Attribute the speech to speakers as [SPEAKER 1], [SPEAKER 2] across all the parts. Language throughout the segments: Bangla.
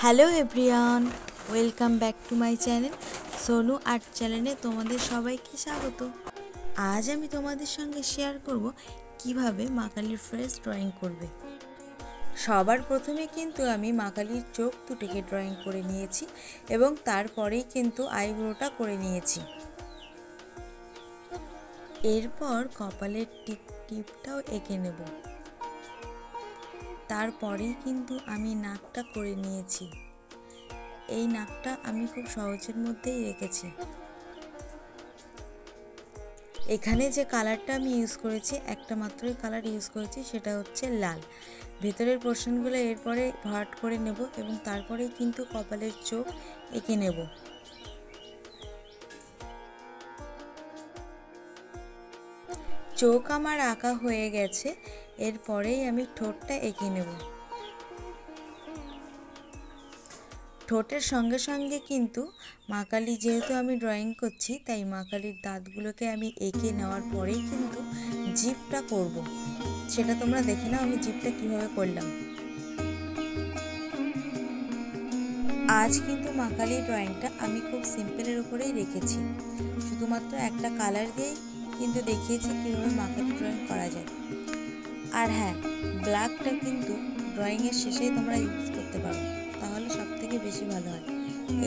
[SPEAKER 1] Hello everyone, welcome back to my channel Sonu art চ্যানেলে তোমাদের সবাইকে স্বাগত। আজ আমি তোমাদের সঙ্গে শেয়ার করব কিভাবে মা কালীর ফেস ড্রয়িং করবে। সবার প্রথমে কিন্তু আমি মা কালীর চোখ দুটিকে ড্রয়িং করে নিয়েছি এবং তারপরেই কিন্তু আইব্রোটা করে নিয়েছি। এরপর কপালের টিপটাও এঁকে নেব। তারপরেই কিন্তু আমি নাকটা করে নিয়েছি। এই নাকটা আমি খুব সহজের মধ্যেই রেখেছি। এখানে যে কালারটা আমি ইউজ করেছি, একটা মাত্রই কালার ইউজ করেছি, সেটা হচ্ছে লাল। ভেতরের পোর্শনগুলো এরপরে ভাট করে নেব এবং তারপরেই কিন্তু কপালের চোখ এঁকে নেব। চোখ আমার আঁকা হয়ে গেছে, এরপরেই আমি ঠোঁটটা এঁকে নেব। ঠোঁটের সঙ্গে সঙ্গে কিন্তু মা কালী, যেহেতু আমি ড্রয়িং করছি তাই মা কালীর দাঁতগুলোকে আমি এঁকে নেওয়ার পরেই কিন্তু জিভটা করব। সেটা তোমরা দেখে নাও আমি জিভটা কীভাবে করলাম। আজ কিন্তু মা কালীর ড্রয়িংটা আমি খুব সিম্পলের উপরেই রেখেছি। শুধুমাত্র একটা কালার দিয়েই কিন্তু দেখিয়েছি কীভাবে মা কালী ড্রয়িং করা যায়। আর হ্যাঁ, ব্ল্যাকটা কিন্তু ড্রয়িংয়ের শেষেই তোমরা ইউজ করতে পারো, তাহলে সব থেকে বেশি ভালো হয়।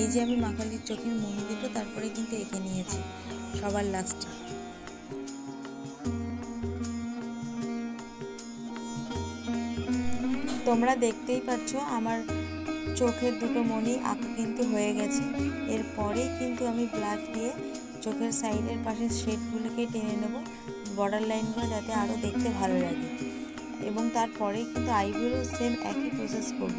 [SPEAKER 1] এই যে আমি মা কালীর চোখের মনি দুটো তারপরে কিন্তু এঁকে নিয়েছি সবার লাস্টে। তোমরা দেখতেই পাচ্ছ আমার চোখের দুটো মনি আঁকা কিন্তু হয়ে গেছে। এরপরেই কিন্তু আমি ব্ল্যাক দিয়ে চোখের সাইডের পাশে শেডগুলোকে টেনে নেব, বর্ডার লাইনগুলো যাতে আরও দেখতে ভালো লাগে। এবং তারপরেই কিন্তু আইব্রো সেম একই প্রসেস করব।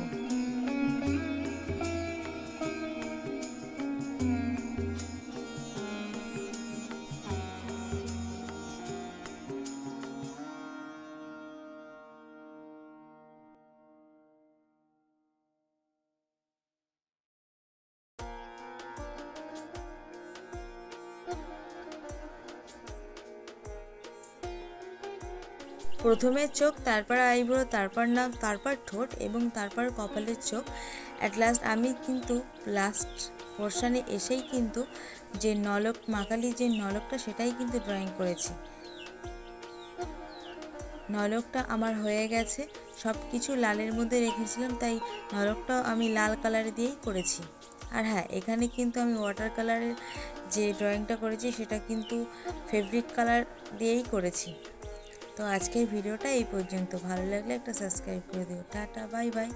[SPEAKER 1] প্রথমে চোখ, তারপর আইব্রো, তারপর নাক, তারপর ঠোঁট এবং তারপর কপালের চোখ। অ্যাট লাস্ট আমি কিন্তু লাস্ট পোর্শানে এসেই কিন্তু যে নলক, মা কালীর যে নলকটা সেটাই কিন্তু ড্রয়িং করেছি। নলকটা আমার হয়ে গেছে, সব কিছু লালের মধ্যে রেখেছিলাম তাই নলকটাও আমি লাল কালার দিয়েই করেছি। আর হ্যাঁ, এখানে কিন্তু আমি ওয়াটার কালারের যে ড্রয়িংটা করেছি সেটা কিন্তু ফেব্রিক কালার দিয়েই করেছি। তো আজকের ভিডিওটা এই পর্যন্ত। ভালো লাগলে একটা সাবস্ক্রাইব করে দিও। Tata, bye bye.